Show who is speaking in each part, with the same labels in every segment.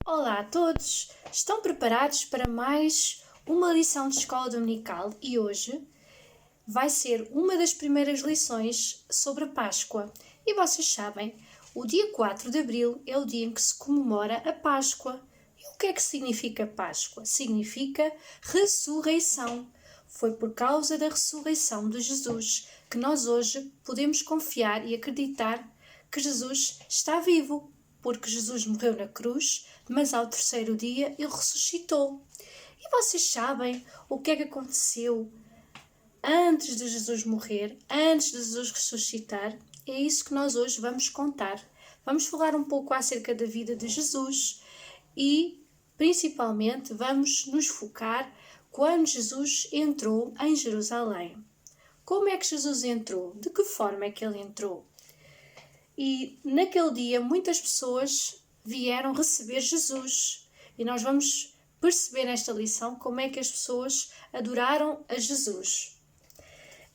Speaker 1: Olá a todos! Estão preparados para mais uma lição de escola dominical e hoje vai ser uma das primeiras lições sobre a Páscoa. E vocês sabem, o dia 4 de Abril é o dia em que se comemora a Páscoa. E o que é que significa Páscoa? Significa ressurreição. Foi por causa da ressurreição de Jesus que nós hoje podemos confiar e acreditar que Jesus está vivo, porque Jesus morreu na cruz, mas ao terceiro dia ele ressuscitou. E vocês sabem o que é que aconteceu antes de Jesus morrer, antes de Jesus ressuscitar? É isso que nós hoje vamos contar. Vamos falar um pouco acerca da vida de Jesus e, principalmente, vamos nos focar quando Jesus entrou em Jerusalém. Como é que Jesus entrou? De que forma é que ele entrou? E naquele dia muitas pessoas vieram receber Jesus. E nós vamos perceber nesta lição como é que as pessoas adoraram a Jesus.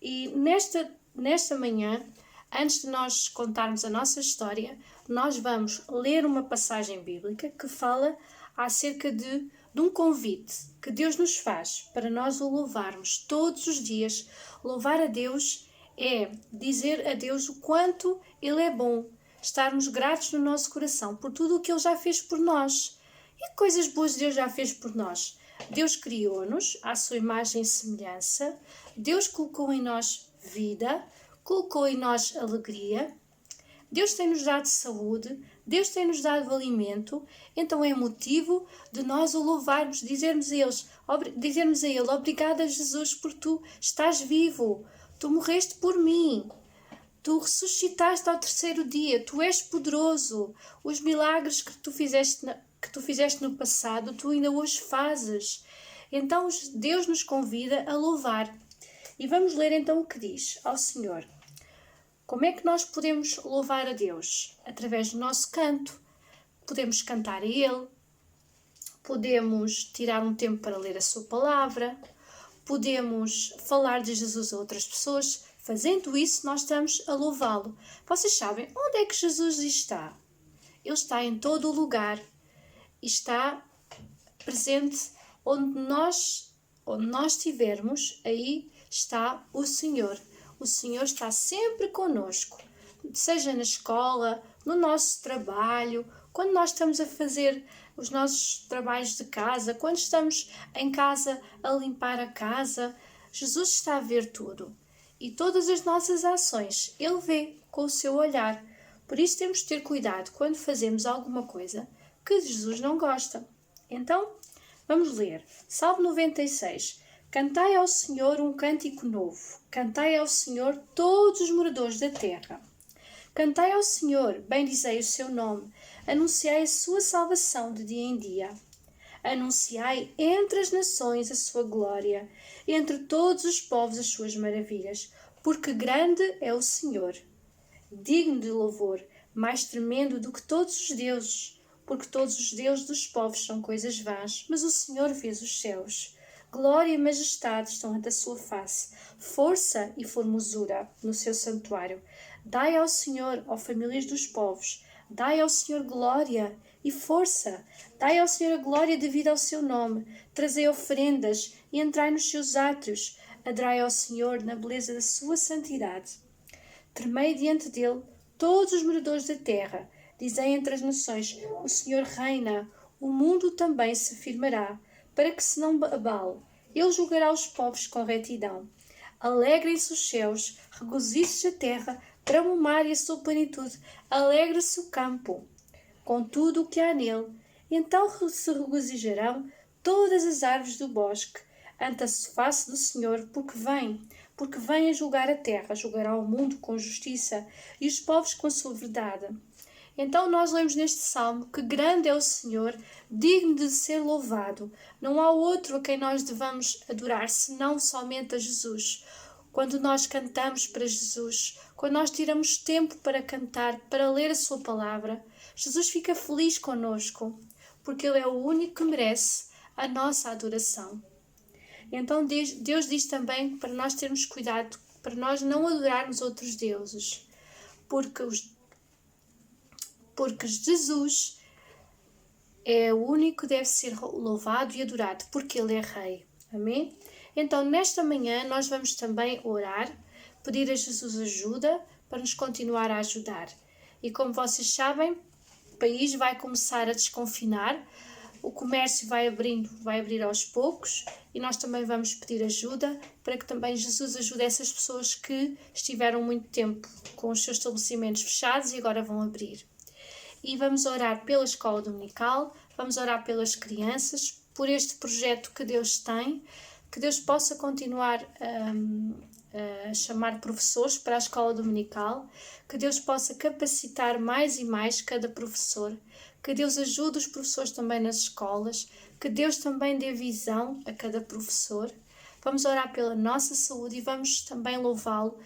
Speaker 1: E nesta manhã, antes de nós contarmos a nossa história, nós vamos ler uma passagem bíblica que fala acerca de um convite que Deus nos faz para nós o louvarmos todos os dias. Louvar a Deus é dizer a Deus o quanto Ele é bom, estarmos gratos no nosso coração por tudo o que Ele já fez por nós. E que coisas boas Deus já fez por nós? Deus criou-nos à sua imagem e semelhança, Deus colocou em nós vida, colocou em nós alegria, Deus tem-nos dado saúde, Deus tem-nos dado alimento, então é motivo de nós o louvarmos, dizermos a Ele, obrigada Jesus por tu estás vivo, tu morreste por mim, tu ressuscitaste ao terceiro dia, tu és poderoso, os milagres que tu fizeste no passado, tu ainda hoje fazes. Então Deus nos convida a louvar. E vamos ler então o que diz ao Senhor. Como é que nós podemos louvar a Deus? Através do nosso canto. Podemos cantar a Ele, podemos tirar um tempo para ler a sua palavra, podemos falar de Jesus a outras pessoas. Fazendo isso, nós estamos a louvá-lo. Vocês sabem onde é que Jesus está? Ele está em todo o lugar. Está presente onde nós estivermos, aí está o Senhor. O Senhor está sempre conosco, seja na escola, no nosso trabalho, quando nós estamos a fazer os nossos trabalhos de casa, quando estamos em casa a limpar a casa. Jesus está a ver tudo e todas as nossas ações Ele vê com o seu olhar. Por isso temos de ter cuidado quando fazemos alguma coisa que Jesus não gosta. Então, vamos ler. Salmo 96. Cantai ao Senhor um cântico novo. Cantai ao Senhor todos os moradores da terra. Cantai ao Senhor, bendizei o seu nome. Anunciai a sua salvação de dia em dia. Anunciai entre as nações a sua glória, entre todos os povos as suas maravilhas, porque grande é o Senhor, digno de louvor, mais tremendo do que todos os deuses, porque todos os deuses dos povos são coisas vãs, mas o Senhor fez os céus. Glória e majestade estão ante a sua face, força e formosura no seu santuário. Dai ao Senhor, ó famílias dos povos, dai ao Senhor glória e força. Dai ao Senhor a glória devido ao seu nome. Trazei oferendas e entrai nos seus átrios. Adorai ao Senhor na beleza da sua santidade. Tremei diante dele todos os moradores da terra. Dizei entre as nações, o Senhor reina, o mundo também se firmará, para que se não abale. Ele julgará os povos com retidão. Alegrem-se os céus, regozije-se a terra, trama o mar e a sua plenitude, alegra-se o campo, com tudo o que há nele. Então se regozijarão todas as árvores do bosque, ante a face do Senhor, porque vem a julgar a terra, julgará o mundo com justiça e os povos com a sua verdade. Então nós lemos neste salmo que grande é o Senhor, digno de ser louvado. Não há outro a quem nós devamos adorar, senão somente a Jesus. Quando nós cantamos para Jesus, quando nós tiramos tempo para cantar, para ler a sua palavra, Jesus fica feliz conosco, porque Ele é o único que merece a nossa adoração. Então Deus diz também para nós termos cuidado, para nós não adorarmos outros deuses, porque Jesus é o único que deve ser louvado e adorado, porque Ele é Rei. Amém? Então, nesta manhã, nós vamos também orar, pedir a Jesus ajuda para nos continuar a ajudar. E como vocês sabem, o país vai começar a desconfinar, o comércio vai abrir aos poucos e nós também vamos pedir ajuda para que também Jesus ajude essas pessoas que estiveram muito tempo com os seus estabelecimentos fechados e agora vão abrir. E vamos orar pela escola dominical, vamos orar pelas crianças, por este projeto que Deus tem, que Deus possa continuar a chamar professores para a escola dominical, que Deus possa capacitar mais e mais cada professor, que Deus ajude os professores também nas escolas, que Deus também dê visão a cada professor. Vamos orar pela nossa saúde e vamos também louvá-lo,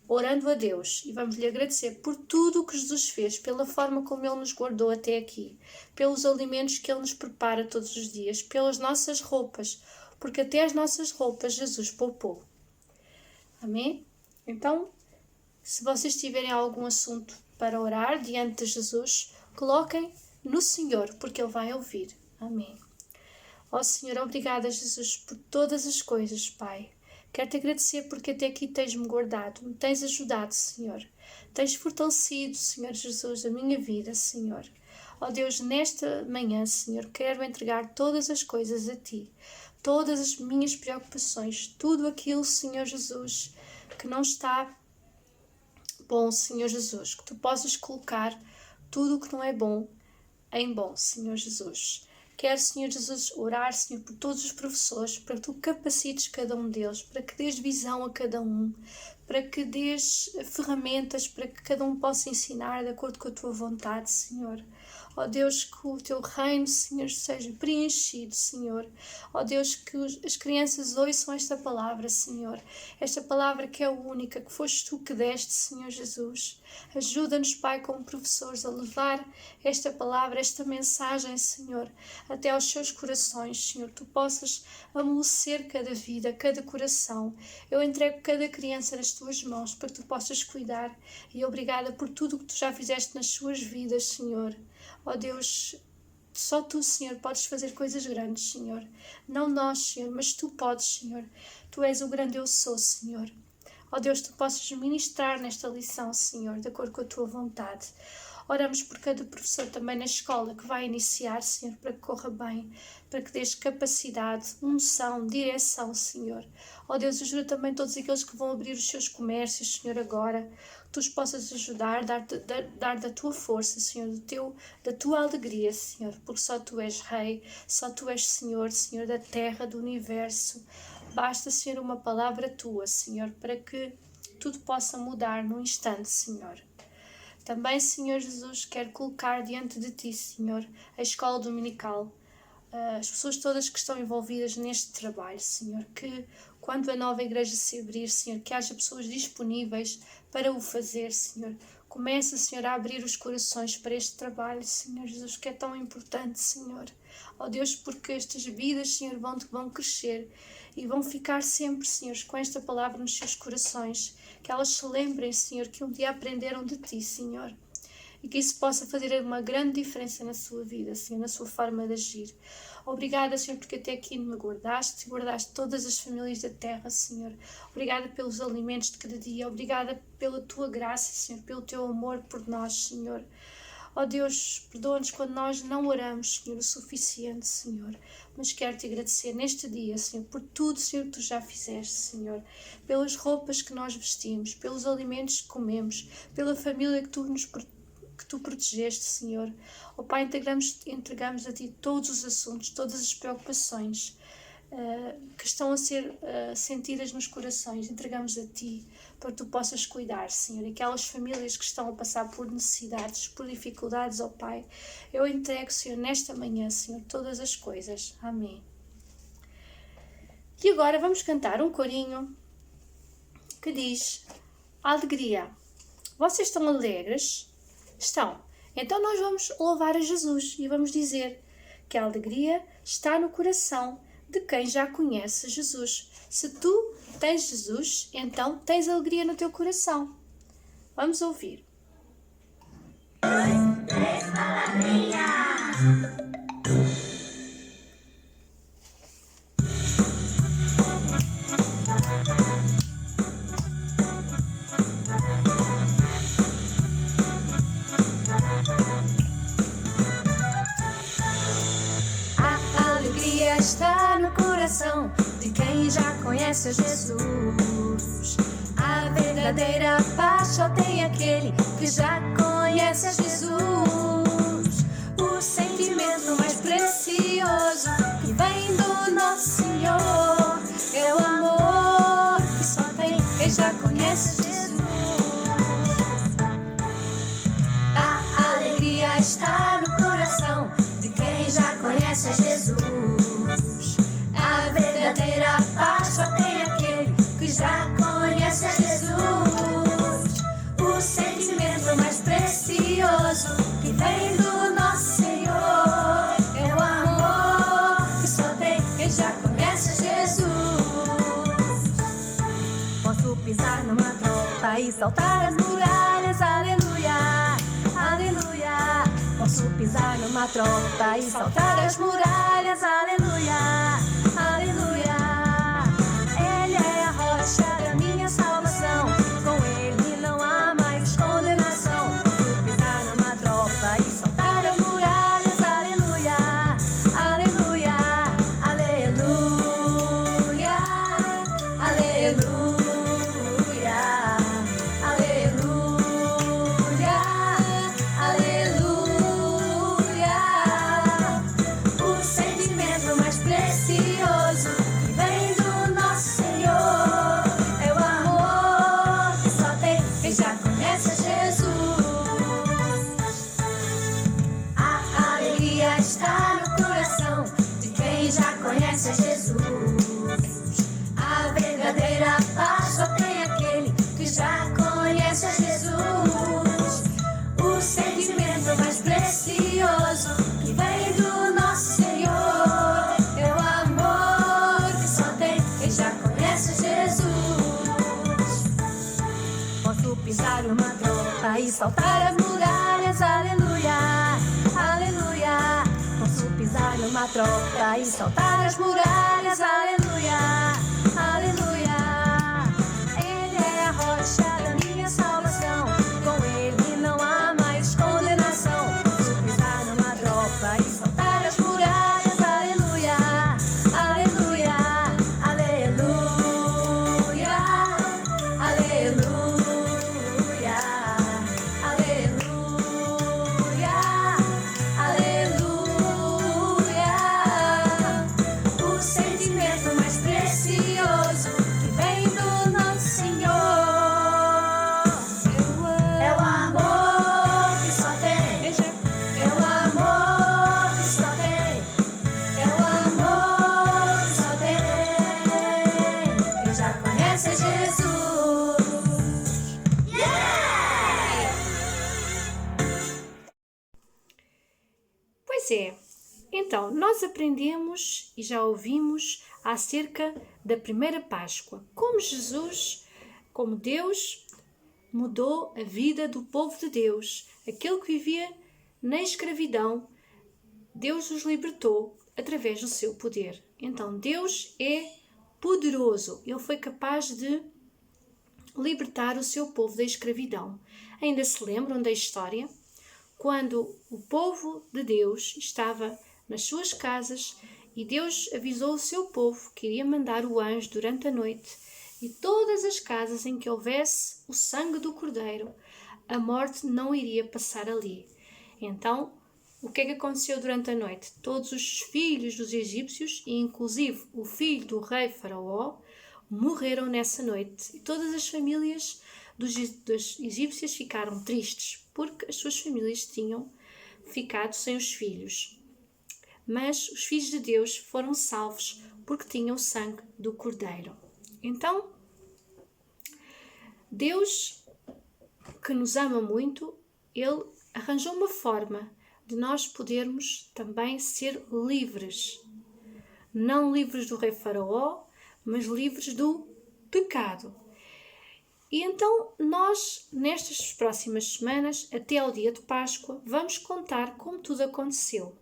Speaker 1: orando a Deus, e vamos lhe agradecer por tudo o que Jesus fez, pela forma como Ele nos guardou até aqui, pelos alimentos que Ele nos prepara todos os dias, pelas nossas roupas, porque até as nossas roupas Jesus poupou. Amém? Então, se vocês tiverem algum assunto para orar diante de Jesus, coloquem no Senhor, porque Ele vai ouvir. Amém. Ó Senhor, obrigada, Jesus, por todas as coisas, Pai. Quero-te agradecer porque até aqui tens-me guardado, me tens ajudado, Senhor. Tens fortalecido, Senhor Jesus, a minha vida, Senhor. Ó Deus, nesta manhã, Senhor, quero entregar todas as coisas a Ti. Todas as minhas preocupações, tudo aquilo, Senhor Jesus, que não está bom, Senhor Jesus. Que Tu possas colocar tudo o que não é bom em bom, Senhor Jesus. Quero, Senhor Jesus, orar, Senhor, por todos os professores, para que Tu capacites cada um deles, para que dês visão a cada um, para que dês ferramentas para que cada um possa ensinar de acordo com a Tua vontade, Senhor. Ó Deus, que o Teu reino, Senhor, seja preenchido, Senhor. Ó Deus, que as crianças ouçam esta palavra, Senhor. Esta palavra que é a única, que foste Tu que deste, Senhor Jesus. Ajuda-nos, Pai, como professores, a levar esta palavra, esta mensagem, Senhor, até aos seus corações, Senhor. Tu possas amolecer cada vida, cada coração. Eu entrego cada criança nas Tuas mãos, para que Tu possas cuidar. E obrigada por tudo o que Tu já fizeste nas suas vidas, Senhor. Ó Deus, só Tu, Senhor, podes fazer coisas grandes, Senhor. Não nós, Senhor, mas Tu podes, Senhor. Tu és o grande eu sou, Senhor. Ó Deus, Tu possas ministrar nesta lição, Senhor, de acordo com a Tua vontade. Oramos por cada professor também na escola que vai iniciar, Senhor, para que corra bem, para que dês capacidade, unção, direção, Senhor. Ó Deus, ajuda também todos aqueles que vão abrir os seus comércios, Senhor, agora. Que Tu os possas ajudar, dar da Tua força, Senhor, da Tua alegria, Senhor, porque só Tu és Rei, só Tu és Senhor, Senhor da terra, do universo. Basta, Senhor, uma palavra Tua, Senhor, para que tudo possa mudar num instante, Senhor. Também, Senhor Jesus, quero colocar diante de Ti, Senhor, a escola dominical, as pessoas todas que estão envolvidas neste trabalho, Senhor, que quando a nova igreja se abrir, Senhor, que haja pessoas disponíveis para o fazer, Senhor. Começa, Senhor, a abrir os corações para este trabalho, Senhor Jesus, que é tão importante, Senhor. Ó Deus, porque estas vidas, Senhor, vão crescer e vão ficar sempre, Senhor, com esta palavra nos seus corações. Que elas se lembrem, Senhor, que um dia aprenderam de Ti, Senhor. E que isso possa fazer uma grande diferença na sua vida, Senhor, na sua forma de agir. Obrigada, Senhor, porque até aqui me guardaste todas as famílias da terra, Senhor. Obrigada pelos alimentos de cada dia. Obrigada pela Tua graça, Senhor, pelo Teu amor por nós, Senhor. Ó Deus, perdoa-nos quando nós não oramos, Senhor, o suficiente, Senhor. Mas quero-Te agradecer neste dia, Senhor, por tudo, Senhor, que Tu já fizeste, Senhor. Pelas roupas que nós vestimos, pelos alimentos que comemos, pela família que Tu protegeste, Senhor. Ó Pai, entregamos a Ti todos os assuntos, todas as preocupações que estão a ser sentidas nos corações. Entregamos a Ti para que Tu possas cuidar, Senhor. Aquelas famílias que estão a passar por necessidades, por dificuldades, ó Pai, eu entrego, Senhor, nesta manhã, Senhor, todas as coisas. Amém. E agora vamos cantar um corinho que diz: alegria. Vocês estão alegres? Estão. Então nós vamos louvar a Jesus e vamos dizer que a alegria está no coração de quem já conhece Jesus. Se tu tens Jesus, então tens alegria no teu coração. Vamos ouvir. 1, 2, 3, alegria! A alegria está no coração de quem já conhece Jesus. A verdadeira paz só tem aquele que já conhece Jesus. O sentimento mais precioso que vem do nosso Senhor é o amor que só tem quem já conhece Jesus. A alegria está no coração de quem já conhece Jesus. A verdadeira paz só tem aquele que já conhece Jesus. O sentimento mais precioso que vem do nosso Senhor é o amor que só tem quem já conhece Jesus. Posso pisar numa tropa e saltar as muralhas, aleluia, aleluia. Posso pisar numa tropa e saltar as muralhas, aleluia, aleluia. Ele é a rocha da minha salvação, com ele não há mais condenação. Posso pisar numa tropa e saltar as muralhas, aleluia, aleluia, aleluia, aleluia, aleluia, aleluia. O sentimento mais precioso que vem do nosso Senhor é o amor que só tem quem já conhece Jesus. A alegria está no coração de quem já conhece Jesus. A verdadeira paz só tem aquele que já conhece Jesus. O sentimento mais precioso que vem do nosso Senhor é o amor que só tem quem já conhece Jesus. Posso pisar uma tropa e saltar as muralhas, aleluia, aleluia. Posso pisar numa tropa e saltar as muralhas, aleluia, aleluia. Ele é a rocha da minha salvação, com ele não há mais condenação. Posso pisar numa tropa e saltar as muralhas, aleluia, aleluia, aleluia, aleluia, aleluia, aleluia. O sentimento mais precioso que vem do nosso Senhor é o amor que só tem, é o amor que só tem, é o amor que só tem quem já conhece Jesus. Yeah! Pois é, então nós aprendemos e já ouvimos acerca da primeira Páscoa, como Jesus, como Deus mudou a vida do povo de Deus, aquele que vivia na escravidão. Deus os libertou através do seu poder. Então Deus é poderoso, ele foi capaz de libertar o seu povo da escravidão. Ainda se lembram da história? Quando o povo de Deus estava nas suas casas e Deus avisou o seu povo que iria mandar o anjo durante a noite, e todas as casas em que houvesse o sangue do cordeiro, a morte não iria passar ali. Então, o que é que aconteceu durante a noite? Todos os filhos dos egípcios, e inclusive o filho do rei Faraó, morreram nessa noite. E todas as famílias dos egípcios ficaram tristes, porque as suas famílias tinham ficado sem os filhos. Mas os filhos de Deus foram salvos porque tinham o sangue do cordeiro. Então, Deus, que nos ama muito, ele arranjou uma forma de nós podermos também ser livres. Não livres do rei Faraó, mas livres do pecado. E então nós, nestas próximas semanas, até ao dia de Páscoa, vamos contar como tudo aconteceu.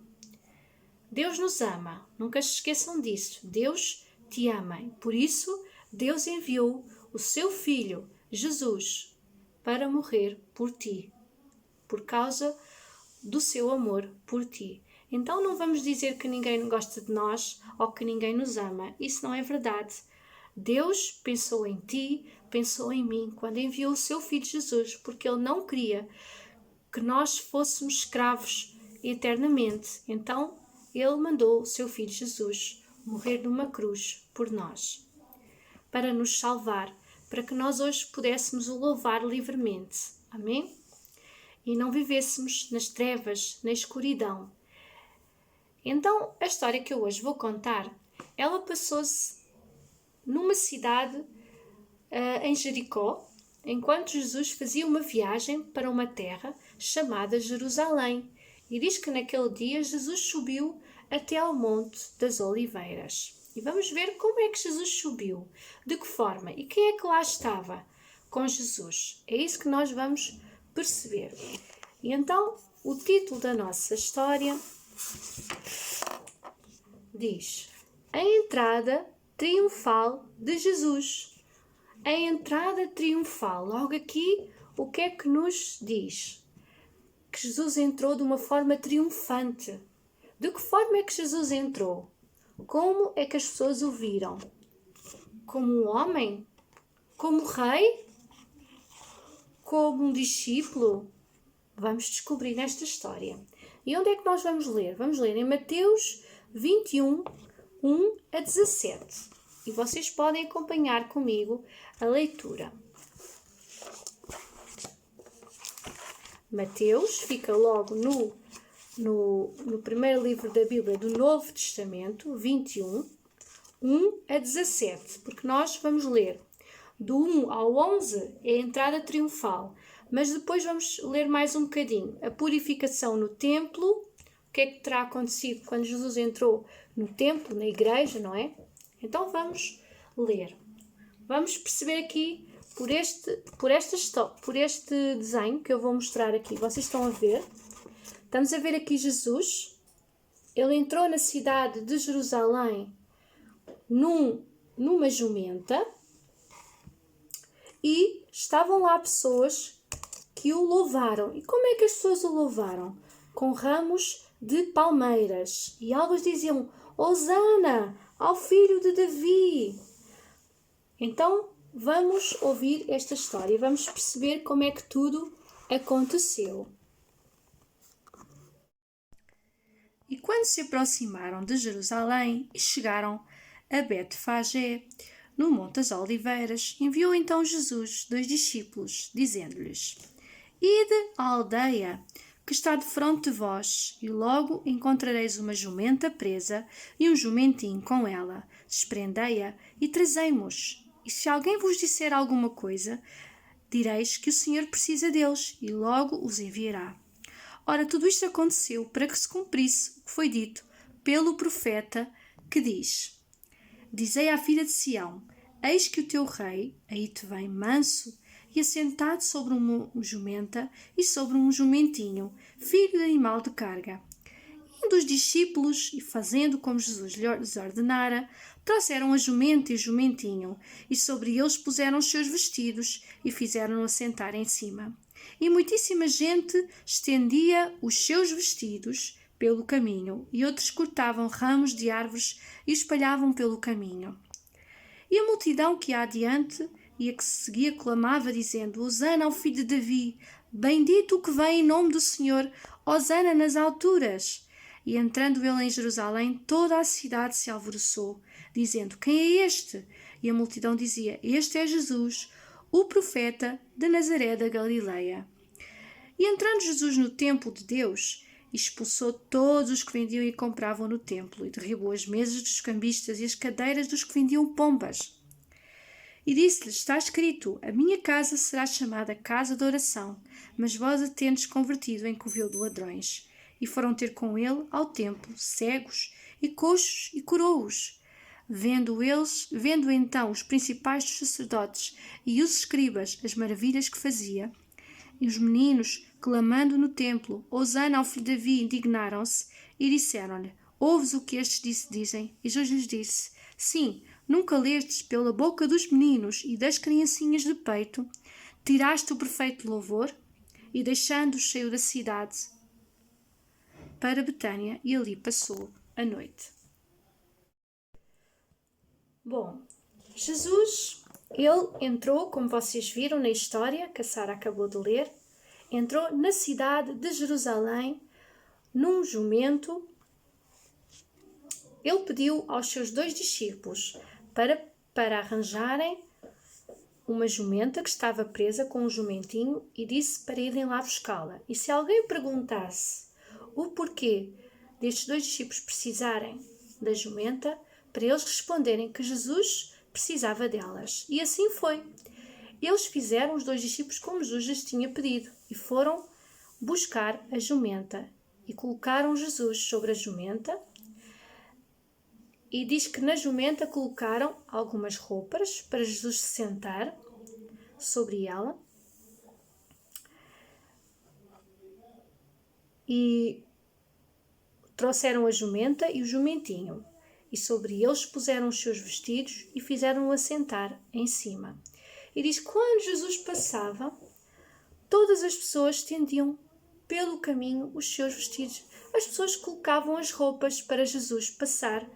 Speaker 1: Deus nos ama, nunca se esqueçam disso. Deus te ama. Por isso, Deus enviou o seu Filho, Jesus, para morrer por ti, por causa do seu amor por ti. Então não vamos dizer que ninguém gosta de nós ou que ninguém nos ama. Isso não é verdade. Deus pensou em ti, pensou em mim, quando enviou o seu Filho Jesus, porque Ele não queria que nós fôssemos escravos eternamente. Então, Ele mandou o seu Filho Jesus morrer numa cruz por nós, para nos salvar, para que nós hoje pudéssemos o louvar livremente. Amém? E não vivêssemos nas trevas, na escuridão. Então, a história que eu hoje vou contar, ela passou-se numa cidade em Jericó, enquanto Jesus fazia uma viagem para uma terra chamada Jerusalém. E diz que naquele dia Jesus subiu até ao Monte das Oliveiras. E vamos ver como é que Jesus subiu, de que forma e quem é que lá estava com Jesus. É isso que nós vamos perceber. E então, o título da nossa história diz: A entrada triunfal de Jesus. A entrada triunfal. Logo aqui, o que é que nos diz? Que Jesus entrou de uma forma triunfante. De que forma é que Jesus entrou? Como é que as pessoas o viram? Como um homem? Como rei? Como um discípulo? Vamos descobrir nesta história. E onde é que nós vamos ler? Vamos ler em Mateus 21, 1 a 17. E vocês podem acompanhar comigo a leitura. Mateus fica logo no primeiro livro da Bíblia do Novo Testamento, 21, 1 a 17, porque nós vamos ler do 1 ao 11 é a entrada triunfal, mas depois vamos ler mais um bocadinho. A purificação no templo, o que é que terá acontecido quando Jesus entrou no templo, na igreja, não é? Então vamos ler. Vamos perceber aqui, por este desenho que eu vou mostrar aqui, vocês estão a ver? Estamos a ver aqui Jesus. Ele entrou na cidade de Jerusalém numa jumenta e estavam lá pessoas que o louvaram. E como é que as pessoas o louvaram? Com ramos de palmeiras. E alguns diziam: Hosana ao filho de Davi. Então, vamos ouvir esta história e vamos perceber como é que tudo aconteceu. E quando se aproximaram de Jerusalém e chegaram a Betfagé, no Monte das Oliveiras, enviou então Jesus 2 discípulos, dizendo-lhes: Ide à aldeia que está defronte de vós, e logo encontrareis uma jumenta presa e um jumentinho com ela. Desprendei-a e trazei-mos. E se alguém vos disser alguma coisa, direis que o Senhor precisa deles, e logo os enviará. Ora, tudo isto aconteceu para que se cumprisse o que foi dito pelo profeta, que diz: Dizei à filha de Sião: Eis que o teu rei aí te vem manso e assentado sobre uma jumenta e sobre um jumentinho, filho de animal de carga. Indo os discípulos, e fazendo como Jesus lhes ordenara, trouxeram a jumenta e o jumentinho, e sobre eles puseram os seus vestidos, e fizeram-no assentar em cima. E muitíssima gente estendia os seus vestidos pelo caminho, e outros cortavam ramos de árvores e espalhavam pelo caminho. E a multidão que ia adiante e a que se seguia clamava, dizendo: Hosana ao filho de Davi, bendito o que vem em nome do Senhor, Hosana nas alturas. E entrando ele em Jerusalém, toda a cidade se alvoroçou, dizendo: Quem é este? E a multidão dizia: Este é Jesus, o profeta de Nazaré da Galileia. E entrando Jesus no templo de Deus, expulsou todos os que vendiam e compravam no templo, e derribou as mesas dos cambistas e as cadeiras dos que vendiam pombas. E disse-lhes: Está escrito: A minha casa será chamada casa de oração, mas vós a tendes convertido em covil de ladrões. E foram ter com ele ao templo cegos e coxos, e curou-os. Vendo então os principais dos sacerdotes e os escribas as maravilhas que fazia, e os meninos, clamando no templo: Hosana ao filho de Davi, indignaram-se e disseram-lhe: ouves o que estes dizem? E Jesus disse: sim, nunca lestes pela boca dos meninos e das criancinhas de peito, tiraste o perfeito louvor? E deixando-os saiu da cidade para Betânia e ali passou a noite. Bom, Jesus, ele entrou, como vocês viram na história que a Sara acabou de ler, entrou na cidade de Jerusalém num jumento. Ele pediu aos seus 2 discípulos para arranjarem uma jumenta que estava presa com um jumentinho e disse para irem lá buscá-la. E se alguém perguntasse o porquê destes 2 discípulos precisarem da jumenta, para eles responderem que Jesus precisava delas. E assim foi. Eles fizeram, os 2 discípulos, como Jesus lhes tinha pedido, e foram buscar a jumenta e colocaram Jesus sobre a jumenta. E diz que na jumenta colocaram algumas roupas para Jesus se sentar sobre ela. E trouxeram a jumenta e o jumentinho. E sobre eles puseram os seus vestidos e fizeram-o assentar em cima. E diz que quando Jesus passava, todas as pessoas estendiam pelo caminho os seus vestidos. As pessoas colocavam as roupas para Jesus passar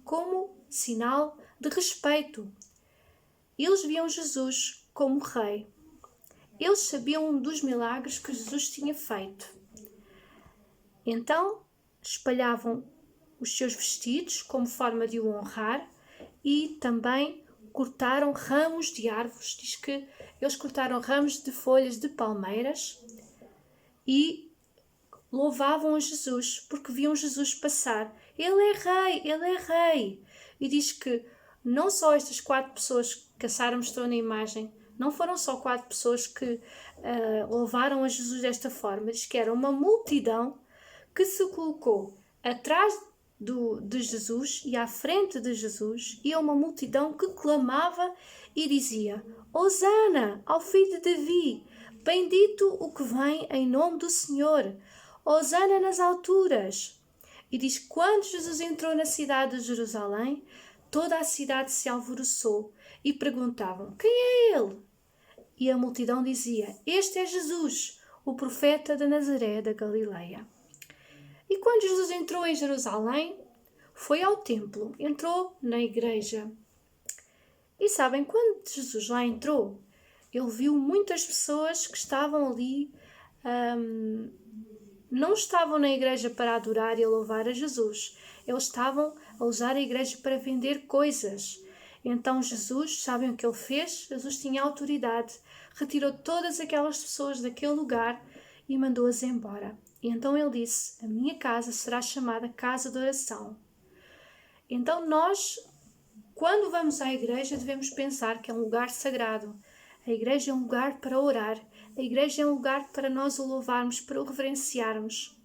Speaker 1: como sinal de respeito. Eles viam Jesus como rei. Eles sabiam dos milagres que Jesus tinha feito. Então, espalhavam os seus vestidos como forma de o honrar e também cortaram ramos de árvores. Diz que eles cortaram ramos de folhas de palmeiras e louvavam a Jesus porque viam Jesus passar. Ele é rei, ele é rei. E diz que não só estas 4 pessoas que a Sara mostrou na imagem, não foram só 4 pessoas que louvaram a Jesus desta forma. Diz que era uma multidão que se colocou atrás de Jesus e à frente de Jesus, e uma multidão que clamava e dizia: Hosana ao filho de Davi, bendito o que vem em nome do Senhor, Hosana nas alturas. E diz que quando Jesus entrou na cidade de Jerusalém, toda a cidade se alvoroçou e perguntavam: quem é ele? E a multidão dizia: este é Jesus, o profeta de Nazaré da Galileia. E quando Jesus entrou em Jerusalém, foi ao templo, entrou na igreja. E sabem, quando Jesus lá entrou, ele viu muitas pessoas que estavam ali, não estavam na igreja para adorar e louvar a Jesus. Eles estavam a usar a igreja para vender coisas. Então Jesus, sabem o que ele fez? Jesus tinha autoridade, retirou todas aquelas pessoas daquele lugar e mandou-as embora. E então ele disse: a minha casa será chamada casa de oração. Então nós, quando vamos à igreja, devemos pensar que é um lugar sagrado. A igreja é um lugar para orar. A igreja é um lugar para nós o louvarmos, para o reverenciarmos.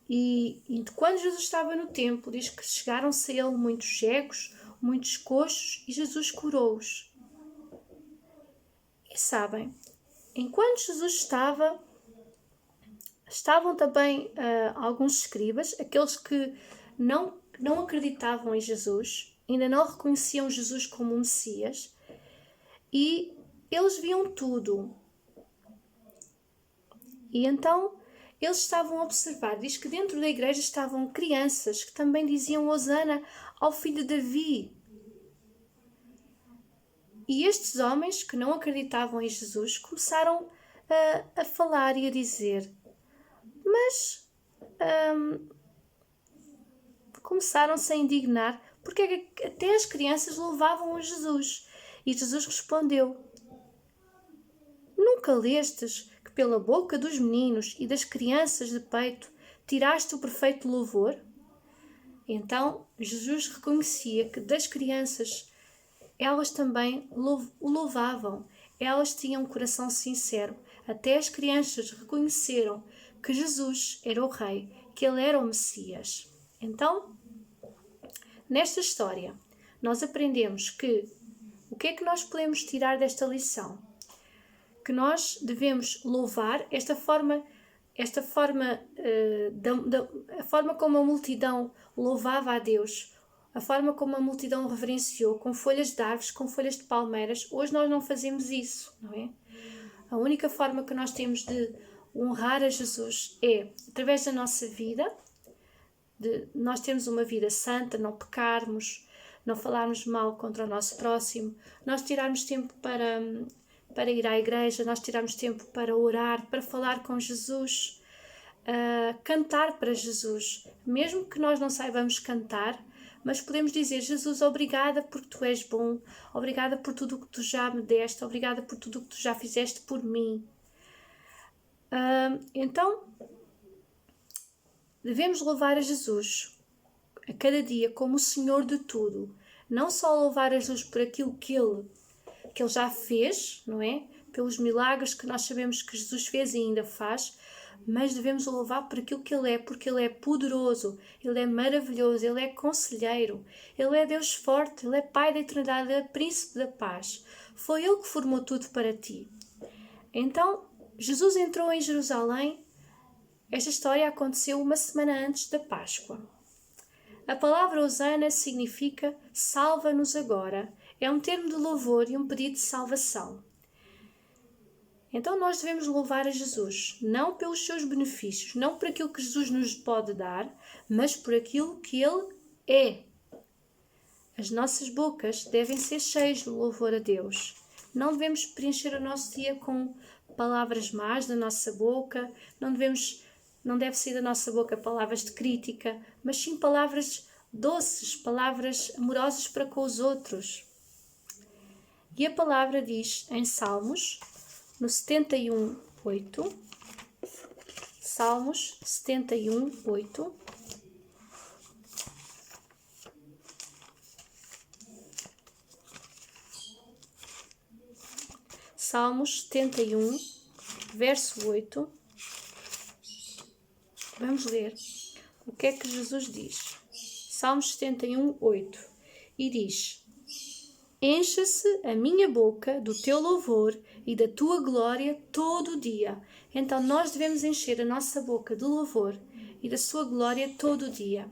Speaker 1: E quando Jesus estava no templo, diz que chegaram-se a ele muitos cegos, muitos coxos, e Jesus curou-os. E sabem, enquanto Jesus estavam também alguns escribas, aqueles que não acreditavam em Jesus, ainda não reconheciam Jesus como Messias, e eles viam tudo. E então eles estavam a observar. Diz que dentro da igreja estavam crianças que também diziam Hosana ao filho de Davi. E estes homens que não acreditavam em Jesus começaram a falar e a dizer, mas começaram-se a indignar porque até as crianças louvavam a Jesus. E Jesus respondeu: nunca lestes que pela boca dos meninos e das crianças de peito tiraste o perfeito louvor? Então Jesus reconhecia que das crianças elas também o louvavam, elas tinham um coração sincero. Até as crianças reconheceram que Jesus era o Rei, que ele era o Messias. Então, nesta história, nós aprendemos que o que é que nós podemos tirar desta lição? Que nós devemos louvar esta forma esta forma, a forma como a multidão louvava a Deus, a forma como a multidão reverenciou, com folhas de árvores, com folhas de palmeiras, hoje nós não fazemos isso, não é? A única forma que nós temos de honrar a Jesus é através da nossa vida, de nós termos uma vida santa, não pecarmos, não falarmos mal contra o nosso próximo, nós tirarmos tempo para ir à igreja, nós tirarmos tempo para orar, para falar com Jesus, cantar para Jesus. Mesmo que nós não saibamos cantar, mas podemos dizer: Jesus, obrigada porque tu és bom, obrigada por tudo o que tu já me deste, obrigada por tudo o que tu já fizeste por mim. Então, devemos louvar a Jesus a cada dia como o Senhor de tudo. Não só louvar a Jesus por aquilo que Ele já fez, não é? Pelos milagres que nós sabemos que Jesus fez e ainda faz, mas devemos louvar por aquilo que Ele é, porque Ele é poderoso, Ele é maravilhoso, Ele é conselheiro, Ele é Deus forte, Ele é Pai da eternidade, Ele é Príncipe da paz. Foi Ele que formou tudo para ti. Então, Jesus entrou em Jerusalém. Esta história aconteceu uma semana antes da Páscoa. A palavra Hosana significa salva-nos agora. É um termo de louvor e um pedido de salvação. Então nós devemos louvar a Jesus, não pelos seus benefícios, não por aquilo que Jesus nos pode dar, mas por aquilo que Ele é. As nossas bocas devem ser cheias de louvor a Deus. Não devemos preencher o nosso dia com palavras más da nossa boca, não deve sair da nossa boca palavras de crítica, mas sim palavras doces, palavras amorosas para com os outros. E a palavra diz em Salmos, no 71:8, Salmos 71:8, Salmos 71, verso 8. Vamos ler o que é que Jesus diz. Salmos 71:8. E diz: encha-se a minha boca do teu louvor e da tua glória todo o dia. Então nós devemos encher a nossa boca do louvor e da sua glória todo o dia.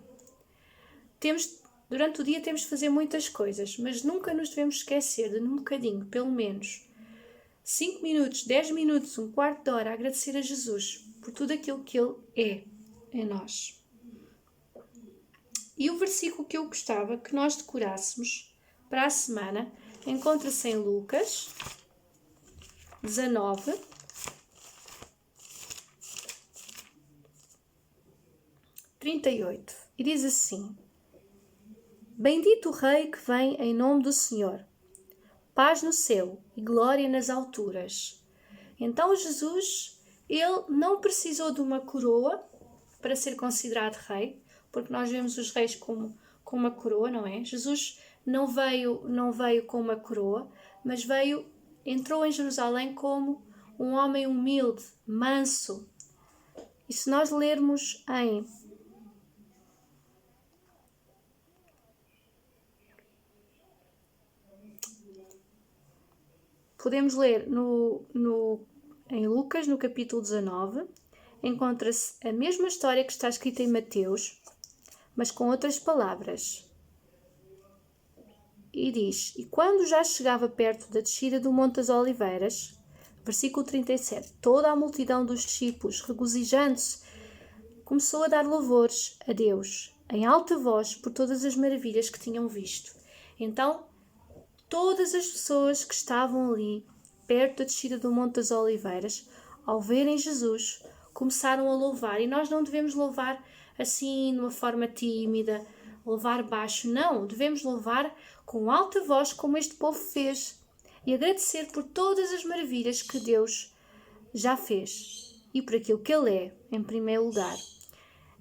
Speaker 1: Durante o dia temos de fazer muitas coisas, mas nunca nos devemos esquecer de, num bocadinho, pelo menos 5 minutos, 10 minutos, um quarto de hora, a agradecer a Jesus por tudo aquilo que Ele é em nós. E o versículo que eu gostava que nós decorássemos para a semana encontra-se em Lucas 19, e diz assim: bendito o Rei que vem em nome do Senhor, paz no céu e glória nas alturas. Então Jesus, Ele não precisou de uma coroa para ser considerado rei, porque nós vemos os reis com uma coroa, não é? Jesus não veio com uma coroa, mas entrou em Jerusalém como um homem humilde, manso. E se nós lermos podemos ler em Lucas, no capítulo 19, encontra-se a mesma história que está escrita em Mateus, mas com outras palavras. E diz: e quando já chegava perto da descida do Monte das Oliveiras, versículo 37, toda a multidão dos discípulos, regozijando-se, começou a dar louvores a Deus, em alta voz, por todas as maravilhas que tinham visto. Então, todas as pessoas que estavam ali, perto da descida do Monte das Oliveiras, ao verem Jesus, começaram a louvar. E nós não devemos louvar assim, de uma forma tímida, louvar baixo. Não, devemos louvar com alta voz, como este povo fez, e agradecer por todas as maravilhas que Deus já fez e por aquilo que Ele é, em primeiro lugar.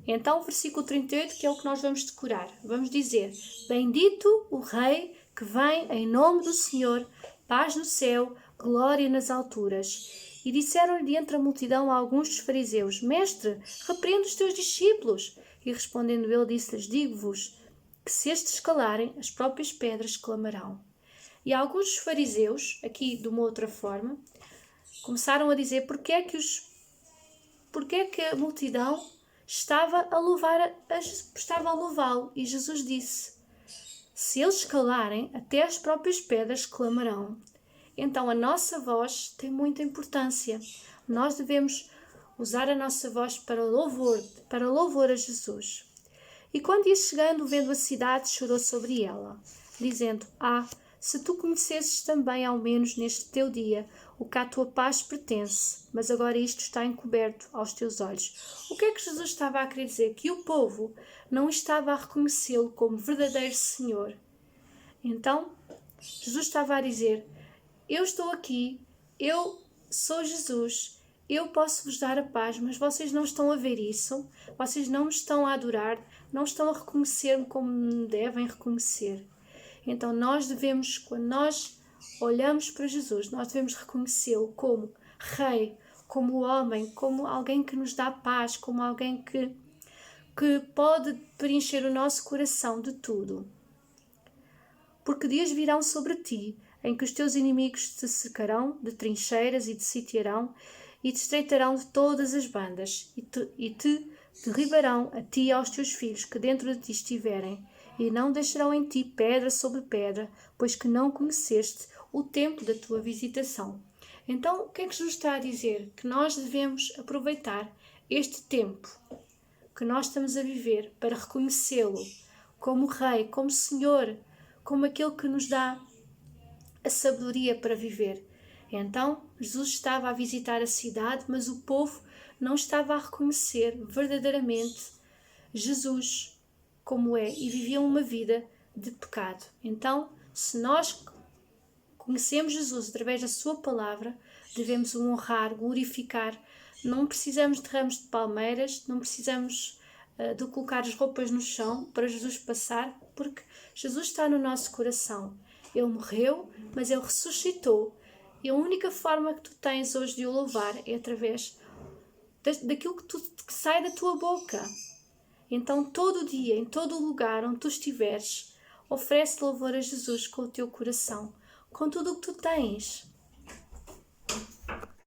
Speaker 1: Então, o versículo 38, que é o que nós vamos decorar. Vamos dizer: bendito o Rei que vem em nome do Senhor, paz no céu, glória nas alturas. E disseram-lhe entre a multidão a alguns dos fariseus: mestre, repreende os teus discípulos. E respondendo ele, disse-lhes: digo-vos que se estes calarem, as próprias pedras clamarão. E alguns dos fariseus, aqui de uma outra forma, começaram a dizer: porque é que os porque é que a multidão estava a louvá-lo. E Jesus disse: se eles calarem, até as próprias pedras clamarão. Então a nossa voz tem muita importância. Nós devemos usar a nossa voz para louvor a Jesus. E quando ia chegando, vendo a cidade, chorou sobre ela, dizendo: se tu conhecesses também, ao menos neste teu dia, o que à tua paz pertence, mas agora isto está encoberto aos teus olhos. O que é que Jesus estava a querer dizer? Que o povo não estava a reconhecê-lo como verdadeiro Senhor. Então, Jesus estava a dizer: eu estou aqui, eu sou Jesus, eu posso vos dar a paz, mas vocês não estão a ver isso, vocês não me estão a adorar, não estão a reconhecer-me como me devem reconhecer. Então quando nós olhamos para Jesus, nós devemos reconhecê-lo como Rei, como homem, como alguém que nos dá paz, como alguém que pode preencher o nosso coração de tudo. Porque dias virão sobre ti, em que os teus inimigos te cercarão de trincheiras e te sitiarão, e te estreitarão de todas as bandas, e te derribarão a ti e aos teus filhos que dentro de ti estiverem, e não deixarão em ti pedra sobre pedra, pois que não conheceste o tempo da tua visitação. Então, o que é que Jesus está a dizer? Que nós devemos aproveitar este tempo que nós estamos a viver para reconhecê-lo como Rei, como Senhor, como aquele que nos dá a sabedoria para viver. Então, Jesus estava a visitar a cidade, mas o povo não estava a reconhecer verdadeiramente Jesus como é e viviam uma vida de pecado. Então, se nós conhecemos Jesus através da sua palavra, devemos o honrar, glorificar. Não precisamos de ramos de palmeiras, não precisamos de colocar as roupas no chão para Jesus passar, porque Jesus está no nosso coração. Ele morreu, mas Ele ressuscitou. E a única forma que tu tens hoje de o louvar é através daquilo que sai da tua boca. Então, todo dia, em todo lugar onde tu estiveres, oferece louvor a Jesus com o teu coração, com tudo o que tu tens.